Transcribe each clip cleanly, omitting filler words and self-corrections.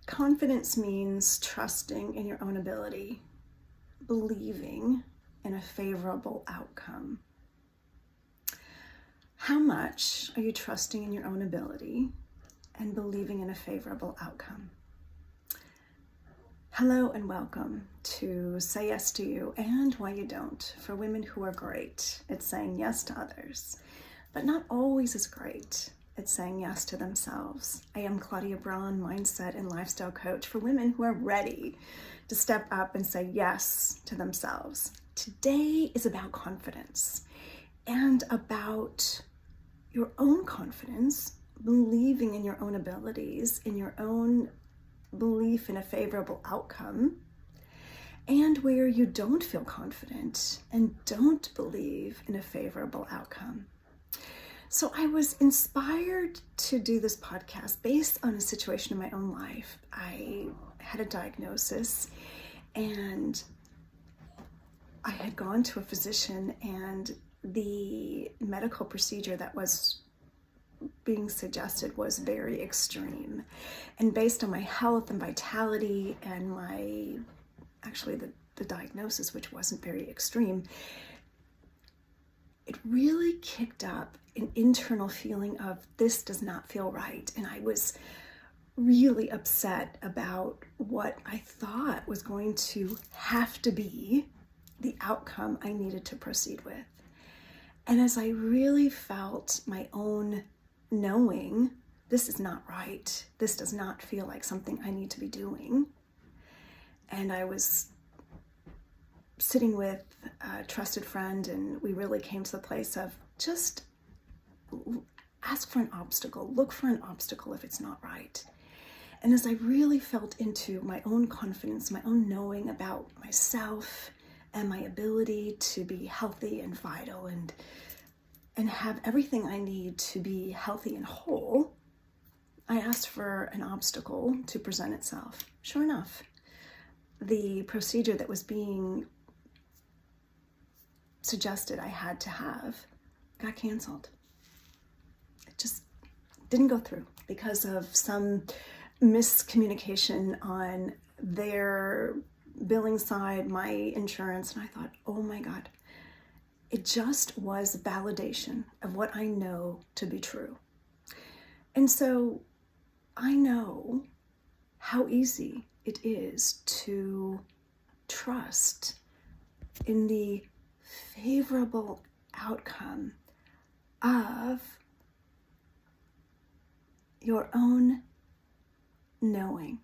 Confidence means trusting in your own ability, believing in a favorable outcome. How much are you trusting in your own ability and believing in a favorable outcome? Hello and welcome to Say Yes to You and Why You Don't for women who are great at saying yes to others, but not always as great at saying yes to themselves. I am Claudia Braun, mindset and lifestyle coach for women who are ready to step up and say yes to themselves. Today is about confidence and about your own confidence, believing in your own abilities, in your own belief in a favorable outcome, and where you don't feel confident and don't believe in a favorable outcome. So I was inspired to do this podcast based on a situation in my own life. I had a diagnosis and I had gone to a physician, and the medical procedure that was being suggested was very extreme. And based on my health and vitality and the diagnosis, which wasn't very extreme, it really kicked up an internal feeling of this does not feel right. And I was really upset about what I thought was going to have to be the outcome I needed to proceed with. And as I really felt my own knowing, this is not right, this does not feel like something I need to be doing, and I was sitting with a trusted friend, and we really came to the place of just ask for an obstacle, look for an obstacle if it's not right. And as I really felt into my own confidence, my own knowing about myself and my ability to be healthy and vital and have everything I need to be healthy and whole, I asked for an obstacle to present itself. Sure enough, the procedure that was being suggested I had to have got canceled. It just didn't go through because of some miscommunication on their billing side, my insurance, and I thought, oh my God, it just was validation of what I know to be true. And so I know how easy it is to trust in the favorable outcome of your own knowing,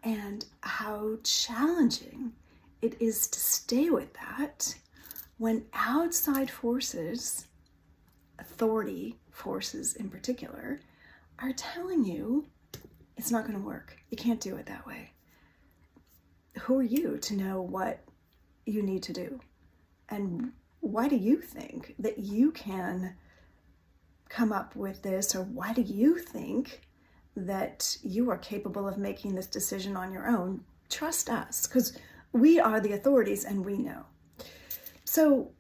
and how challenging it is to stay with that when outside forces, authority forces in particular, are telling you it's not going to work. You can't do it that way. Who are you to know what you need to do? And why do you think that you can come up with this? Or why do you think that you are capable of making this decision on your own? Trust us, because we are the authorities and we know. So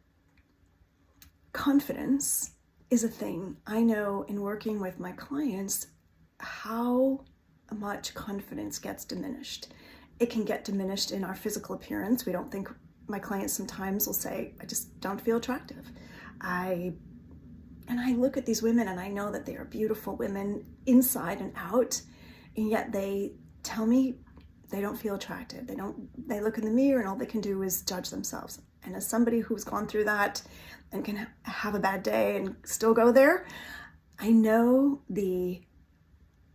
confidence is a thing. I know in working with my clients how much confidence gets diminished. It can get diminished in our physical appearance. We don't think, my clients sometimes will say, I just don't feel attractive. And I look at these women and I know that they are beautiful women inside and out, and yet they tell me they don't feel attractive. They look in the mirror and all they can do is judge themselves. And as somebody who's gone through that and can have a bad day and still go there, I know the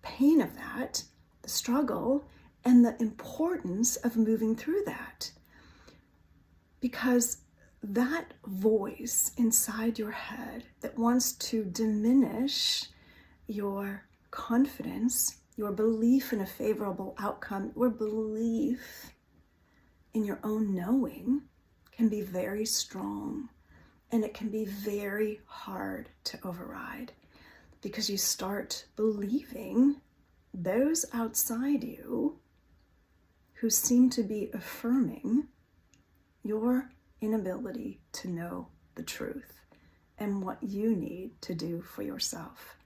pain of that, the struggle, and the importance of moving through that. Because that voice inside your head that wants to diminish your confidence, your belief in a favorable outcome, your belief in your own knowing can be very strong, and it can be very hard to override, because you start believing those outside you who seem to be affirming your inability to know the truth and what you need to do for yourself.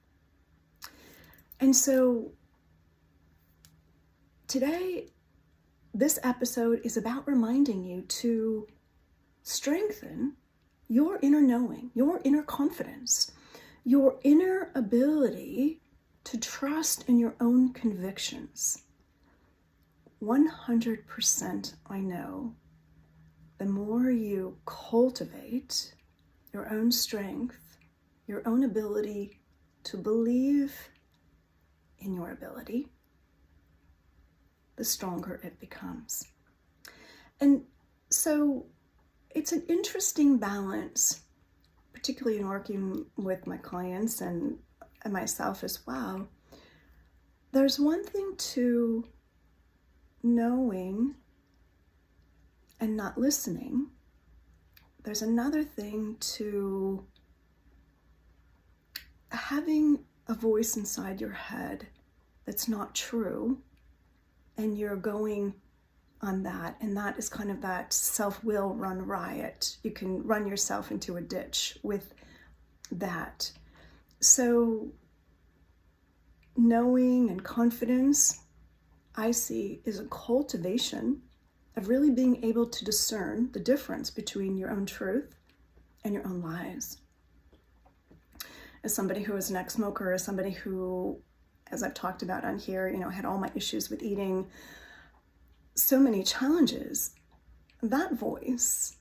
And so today, this episode is about reminding you to strengthen your inner knowing, your inner confidence, your inner ability to trust in your own convictions. 100% I know the more you cultivate your own strength, your own ability to believe in your ability, the stronger it becomes. And so it's an interesting balance, particularly in working with my clients and myself as well. There's one thing to knowing and not listening. There's another thing to having a voice inside your head that's not true, and you're going on that, and that is kind of that self-will run riot. You can run yourself into a ditch with that. So knowing and confidence, I see, is a cultivation of really being able to discern the difference between your own truth and your own lies. As somebody who is an ex-smoker, as somebody who, as I've talked about on here, had all my issues with eating, so many challenges, that voice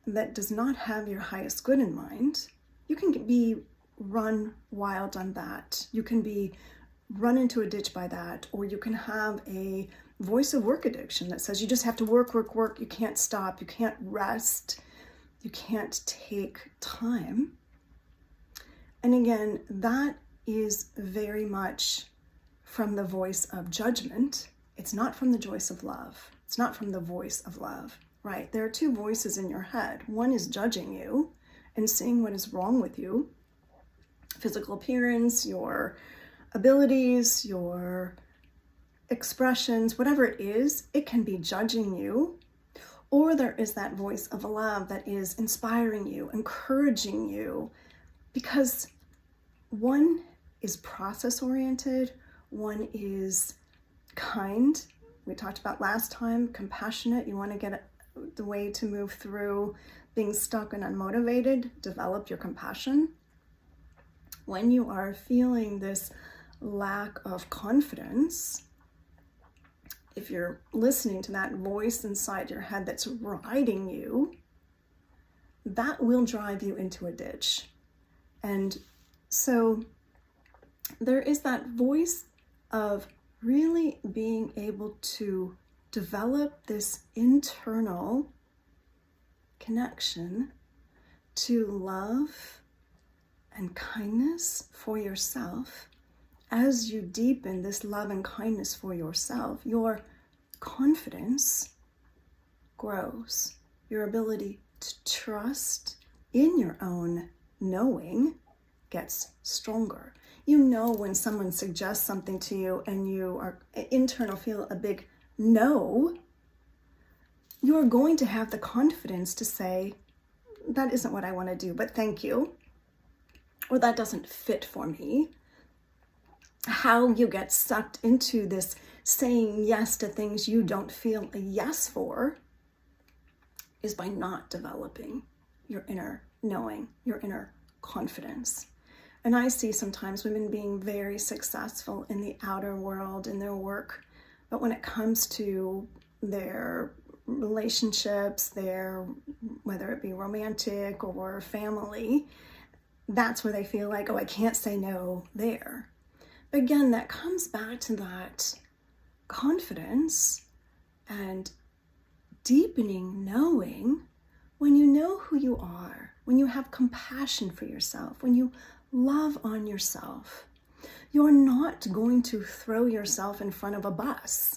that does not have your highest good in mind, you can be run wild on that. You can be run into a ditch by that, or you can have a voice of work addiction that says you just have to work, you can't stop, you can't rest, you can't take time. And again, that is very much from the voice of judgment. It's not from the voice of love. It's not from the voice of love, right? There are two voices in your head. One is judging you and seeing what is wrong with you, physical appearance, your abilities, your expressions, whatever it is, it can be judging you. Or there is that voice of love that is inspiring you, encouraging you, because one is process-oriented, one is kind. We talked about last time, compassionate. You want to get the way to move through being stuck and unmotivated, develop your compassion. When you are feeling this lack of confidence, if you're listening to that voice inside your head that's riding you, that will drive you into a ditch. And so there is that voice of really being able to develop this internal connection to love and kindness for yourself. As you deepen this love and kindness for yourself, your confidence grows. Your ability to trust in your own knowing gets stronger. You know when someone suggests something to you and you are internal feel a big no, you're going to have the confidence to say, that isn't what I want to do, but thank you. Or that doesn't fit for me. How you get sucked into this saying yes to things you don't feel a yes for is by not developing your inner knowing, your inner confidence. And I see sometimes women being very successful in the outer world, in their work, but when it comes to their relationships, whether it be romantic or family, that's where they feel like, oh, I can't say no there. But again, that comes back to that confidence and deepening knowing. When you know who you are, when you have compassion for yourself, when you love on yourself, you're not going to throw yourself in front of a bus,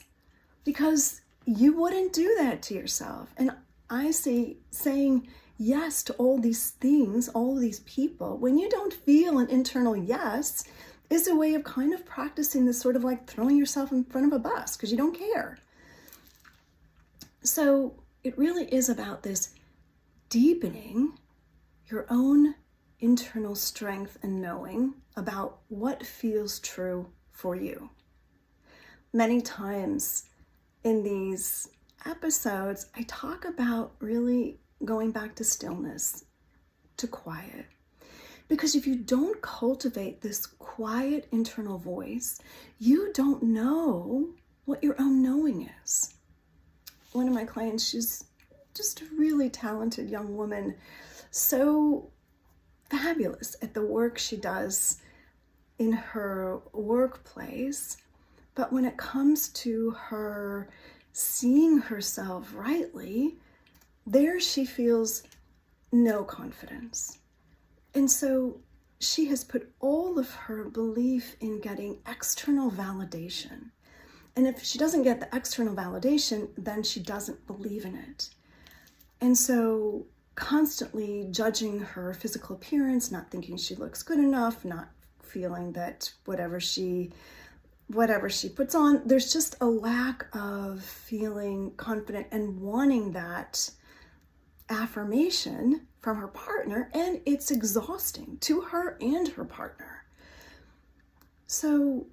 because you wouldn't do that to yourself. And I see saying yes to all these things, all these people, when you don't feel an internal yes, is a way of kind of practicing this sort of like throwing yourself in front of a bus because you don't care. So it really is about this deepening your own internal strength and knowing about what feels true for you. Many times in these episodes, I talk about really going back to stillness, to quiet. Because if you don't cultivate this quiet internal voice, you don't know what your own knowing is. One of my clients, she's just a really talented young woman, so fabulous at the work she does in her workplace. But when it comes to her seeing herself rightly, there she feels no confidence. And so she has put all of her belief in getting external validation. And if she doesn't get the external validation, then she doesn't believe in it. And so constantly judging her physical appearance, not thinking she looks good enough, not feeling that whatever she puts on, there's just a lack of feeling confident and wanting that affirmation from her partner, and it's exhausting to her and her partner. So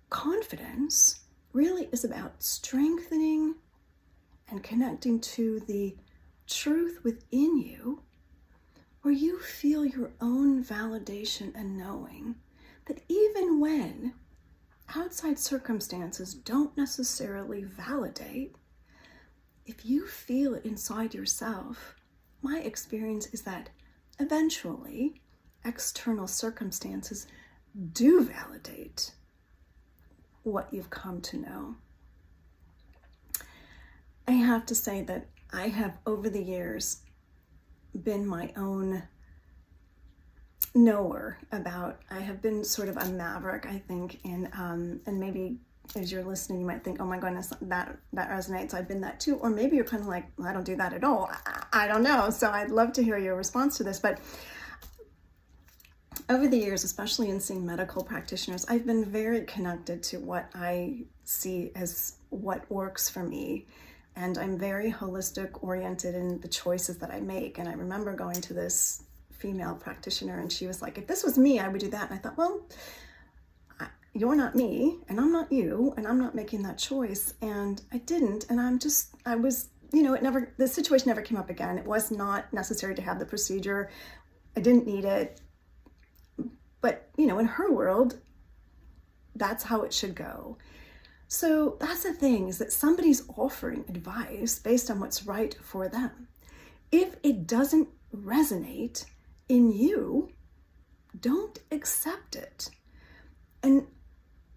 confidence really is about strengthening and connecting to the truth within you, where you feel your own validation and knowing that even when outside circumstances don't necessarily validate, if you feel it inside yourself, my experience is that eventually external circumstances do validate what you've come to know. I have to say that I have over the years been my own knower about, I have been sort of a maverick, I think, and maybe as you're listening, you might think, oh my goodness, that resonates. I've been that too. Or maybe you're kind of like, well, I don't do that at all. I don't know. So I'd love to hear your response to this. But over the years, especially in seeing medical practitioners, I've been very connected to what I see as what works for me. And I'm very holistic oriented in the choices that I make. And I remember going to this female practitioner and she was like, if this was me, I would do that. And I thought, well, you're not me and I'm not you and I'm not making that choice. And I didn't. And I was, the situation never came up again. It was not necessary to have the procedure. I didn't need it. But, in her world, that's how it should go. So that's the thing, is that somebody's offering advice based on what's right for them. If it doesn't resonate in you, don't accept it. And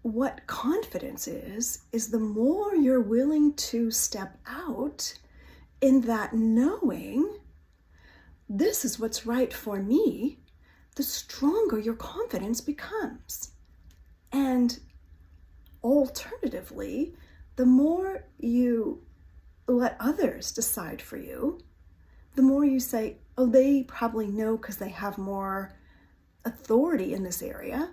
what confidence is the more you're willing to step out in that knowing, this is what's right for me, the stronger your confidence becomes. And alternatively, the more you let others decide for you, the more you say, oh, they probably know because they have more authority in this area,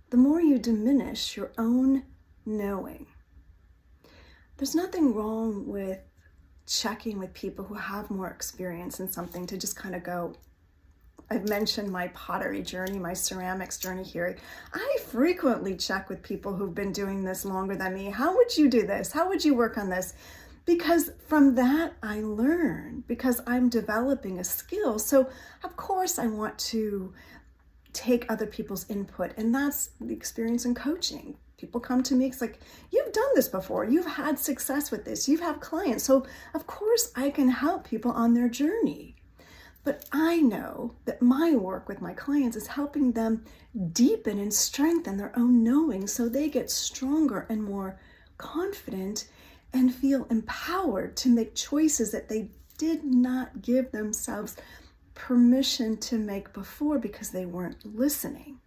the more you diminish your own knowing. There's nothing wrong with checking with people who have more experience in something to just kind of go, I've mentioned my pottery journey, my ceramics journey here. I frequently check with people who've been doing this longer than me. How would you do this? How would you work on this? Because from that I learn, because I'm developing a skill. So of course I want to take other people's input. And that's the experience in coaching. People come to me, it's like, you've done this before. You've had success with this. You've had clients. So of course I can help people on their journey. But I know that my work with my clients is helping them deepen and strengthen their own knowing so they get stronger and more confident and feel empowered to make choices that they did not give themselves permission to make before because they weren't listening.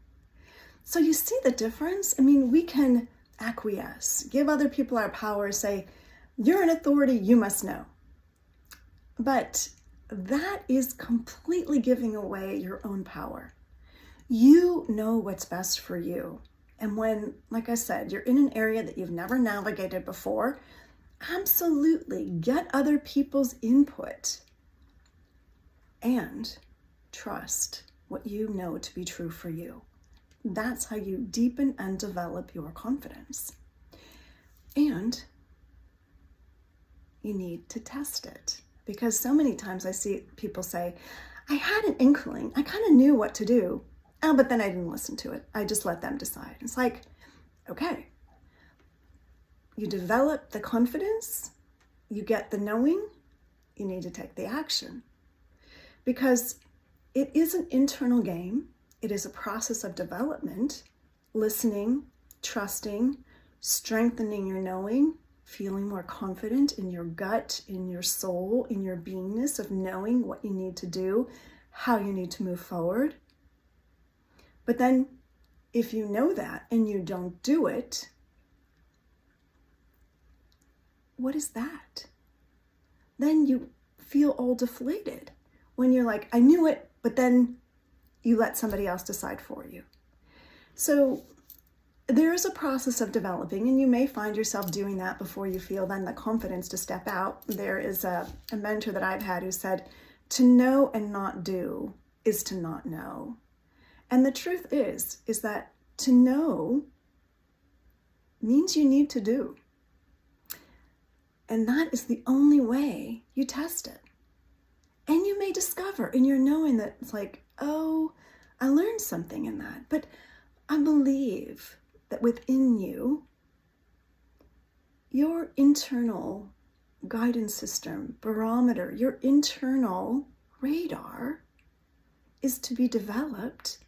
So you see the difference? I mean, we can acquiesce, give other people our power, say, you're an authority, you must know. But that is completely giving away your own power. You know what's best for you. And when, like I said, you're in an area that you've never navigated before, absolutely get other people's input and trust what you know to be true for you. That's how you deepen and develop your confidence. And you need to test it. Because so many times I see people say, I had an inkling, I kind of knew what to do, but then I didn't listen to it. I just let them decide. It's like, okay, you develop the confidence, you get the knowing, you need to take the action. Because it is an internal game. It is a process of development, listening, trusting, strengthening your knowing, feeling more confident in your gut, in your soul, in your beingness of knowing what you need to do, how you need to move forward. But then if you know that and you don't do it, what is that? Then you feel all deflated when you're like, I knew it, but then you let somebody else decide for you. So there is a process of developing, and you may find yourself doing that before you feel then the confidence to step out. There is a mentor that I've had who said, to know and not do is to not know. And the truth is that to know means you need to do. And that is the only way you test it. And you may discover in your knowing that it's like, oh, I learned something in that. But I believe that within you, your internal guidance system, barometer, your internal radar is to be developed.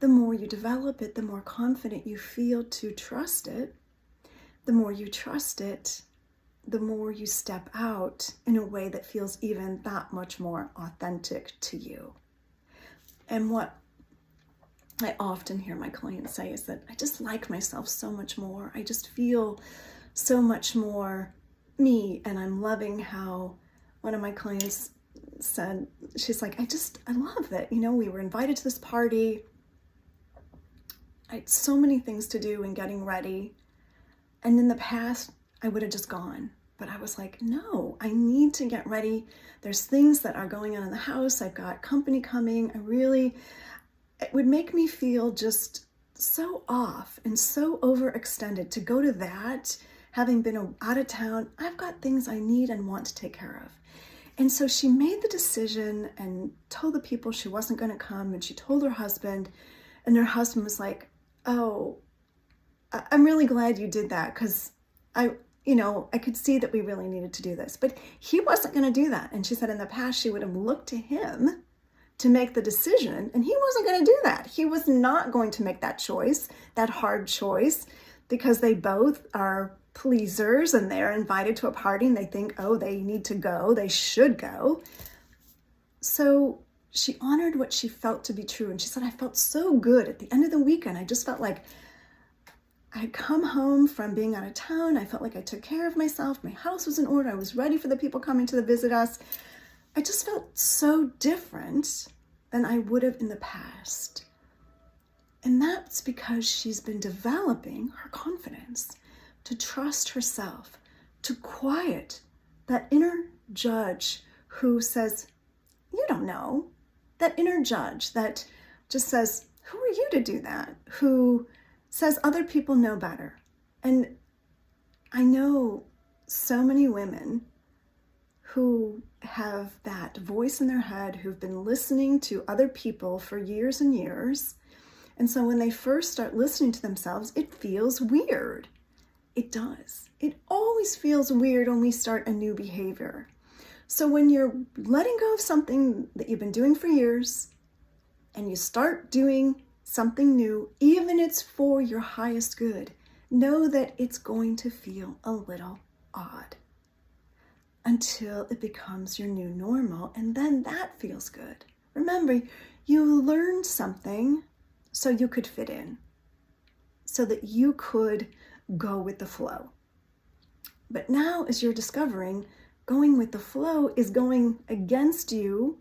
The more you develop it, the more confident you feel to trust it. The more you trust it, the more you step out in a way that feels even that much more authentic to you. And what I often hear my clients say is that I just like myself so much more. I just feel so much more me. And I'm loving how one of my clients said, she's like, I love that, we were invited to this party. I had so many things to do and getting ready. And in the past, I would have just gone. But I was like, no, I need to get ready. There's things that are going on in the house. I've got company coming. It would make me feel just so off and so overextended to go to that, having been out of town. I've got things I need and want to take care of. And so she made the decision and told the people she wasn't going to come. And she told her husband, and her husband was like, oh, I'm really glad you did that, because I could see that we really needed to do this. But he wasn't going to do that. And she said in the past, she would have looked to him to make the decision, and he wasn't going to do that. He was not going to make that choice, that hard choice, because they both are pleasers and they're invited to a party and they think, oh, they need to go, they should go. So she honored what she felt to be true. And she said, I felt so good at the end of the weekend. I just felt like I'd come home from being out of town. I felt like I took care of myself. My house was in order. I was ready for the people coming to visit us. I just felt so different than I would have in the past. And that's because she's been developing her confidence to trust herself, to quiet that inner judge who says, you don't know. That inner judge that just says, who are you to do that? Who says other people know better. And I know so many women who have that voice in their head, who've been listening to other people for years and years. And so when they first start listening to themselves, it feels weird. It does. It always feels weird when we start a new behavior. So when you're letting go of something that you've been doing for years and you start doing something new, even if it's for your highest good, know that it's going to feel a little odd until it becomes your new normal, and then that feels good. Remember, you learned something so you could fit in, so that you could go with the flow. But now, as you're discovering, going with the flow is going against you.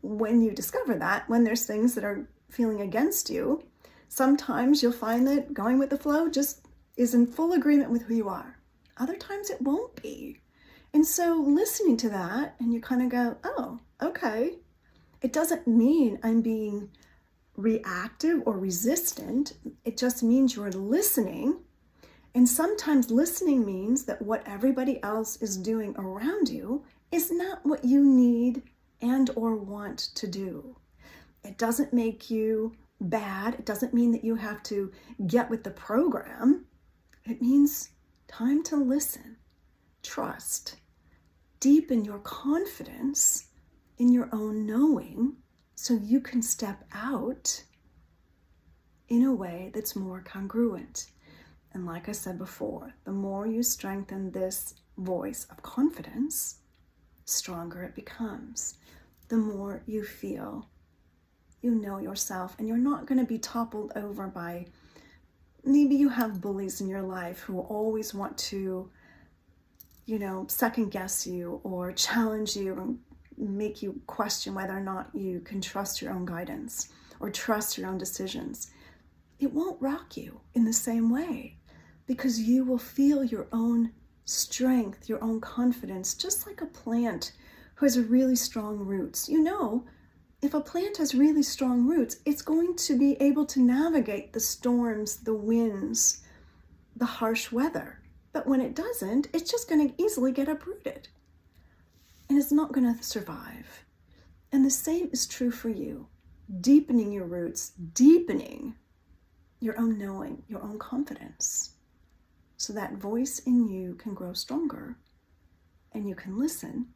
When you discover that, when there's things that are feeling against you, sometimes you'll find that going with the flow just is in full agreement with who you are. Other times it won't be. And so listening to that, and you kind of go, oh, okay. It doesn't mean I'm being reactive or resistant. It just means you're listening And sometimes listening means that what everybody else is doing around you is not what you need and or want to do. It doesn't make you bad. It doesn't mean that you have to get with the program. It means time to listen, trust, deepen your confidence in your own knowing so you can step out in a way that's more congruent. And like I said before, the more you strengthen this voice of confidence, stronger it becomes. The more you feel you know yourself, and you're not going to be toppled over by, maybe you have bullies in your life who always want to, second guess you or challenge you and make you question whether or not you can trust your own guidance or trust your own decisions. It won't rock you in the same way, because you will feel your own strength, your own confidence, just like a plant who has really strong roots. If a plant has really strong roots, it's going to be able to navigate the storms, the winds, the harsh weather. But when it doesn't, it's just going to easily get uprooted. And it's not going to survive. And the same is true for you. Deepening your roots, deepening your own knowing, your own confidence, so that voice in you can grow stronger and you can listen.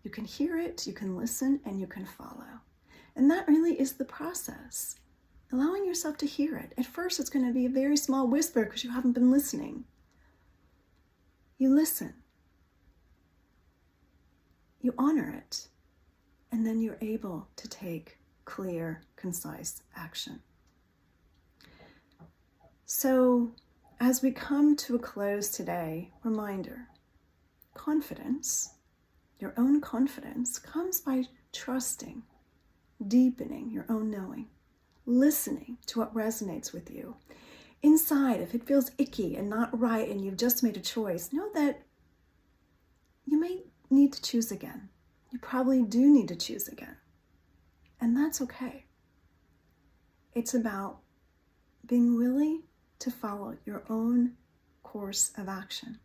You can hear it, you can listen, and you can follow. And that really is the process. Allowing yourself to hear it. At first, it's going to be a very small whisper because you haven't been listening. You listen. You honor it. And then you're able to take clear, concise action. So, as we come to a close today, reminder, confidence, your own confidence, comes by trusting, deepening your own knowing, listening to what resonates with you. Inside, if it feels icky and not right and you've just made a choice, know that you may need to choose again. You probably do need to choose again. And that's okay. It's about being willing to follow your own course of action.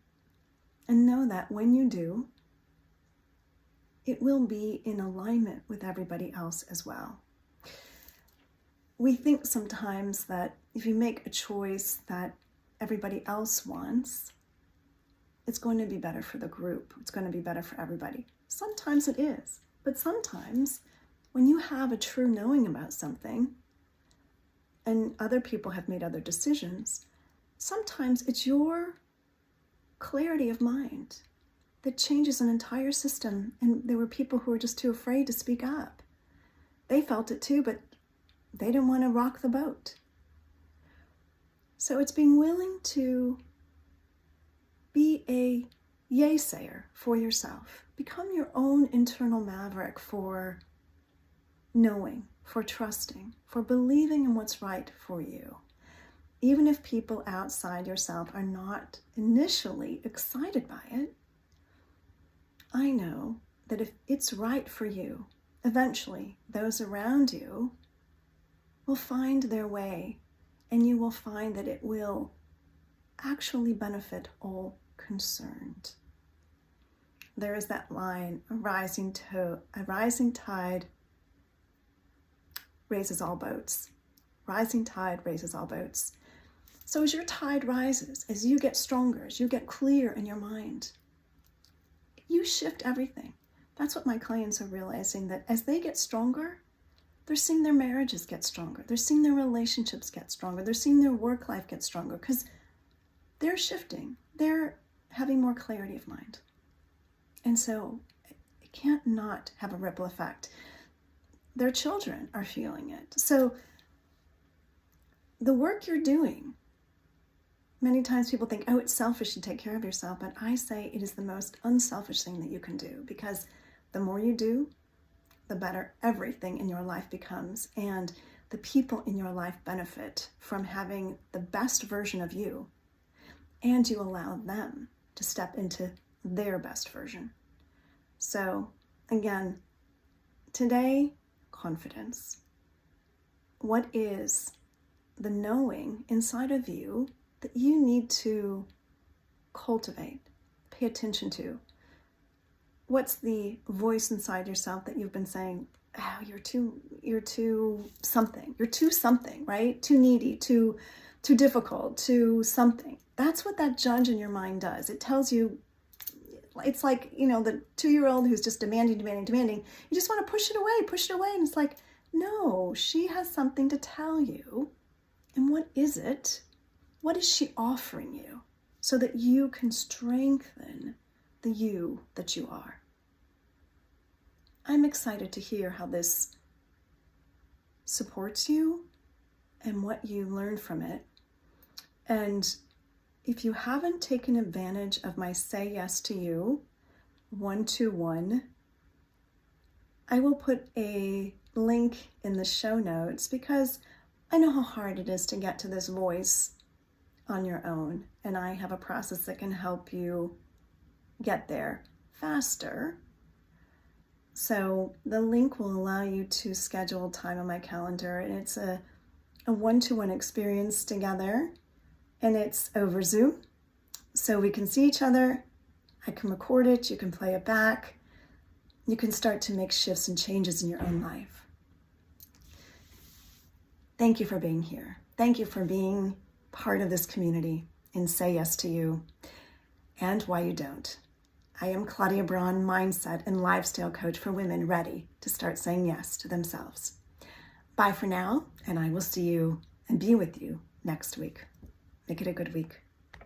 And know that when you do, it will be in alignment with everybody else as well. We think sometimes that if you make a choice that everybody else wants, it's going to be better for the group. It's going to be better for everybody. Sometimes it is. But sometimes when you have a true knowing about something and other people have made other decisions, sometimes it's your clarity of mind that changes an entire system. And there were people who were just too afraid to speak up. They felt it too, but they didn't want to rock the boat. So it's being willing to be a yay-sayer for yourself. Become your own internal maverick for knowing, for trusting, for believing in what's right for you. Even if people outside yourself are not initially excited by it, I know that if it's right for you, eventually those around you will find their way, and you will find that it will actually benefit all concerned. There is that line, a rising tide raises all boats. Rising tide raises all boats. So as your tide rises, as you get stronger, as you get clear in your mind, you shift everything. That's what my clients are realizing, that as they get stronger, they're seeing their marriages get stronger. They're seeing their relationships get stronger. They're seeing their work life get stronger because they're shifting. They're having more clarity of mind. And so it can't not have a ripple effect. Their children are feeling it. So the work you're doing, many times people think, oh, it's selfish to take care of yourself. But I say it is the most unselfish thing that you can do, because the more you do, the better everything in your life becomes. And the people in your life benefit from having the best version of you. And you allow them to step into their best version. So again, today, confidence. What is the knowing inside of you that you need to cultivate, pay attention to. What's the voice inside yourself that you've been saying, oh, you're too something, right? Too needy, too difficult, too something. That's what that judge in your mind does. It tells you, it's like, the 2-year-old who's just demanding. You just want to push it away. And it's like, no, she has something to tell you. And what is it? What is she offering you so that you can strengthen the you that you are? I'm excited to hear how this supports you and what you learn from it. And if you haven't taken advantage of my Say Yes to You 1-to-1, I will put a link in the show notes because I know how hard it is to get to this voice on your own. And I have a process that can help you get there faster. So the link will allow you to schedule time on my calendar, and it's a 1-to-1 experience together, and it's over Zoom. So we can see each other. I can record it. You can play it back. You can start to make shifts and changes in your own life. Thank you for being here. Thank you for being part of this community and Say Yes to You and Why You Don't. I am Claudia Braun, mindset and lifestyle coach for women ready to start saying yes to themselves. Bye for now, and I will see you and be with you next week. Make it a good week.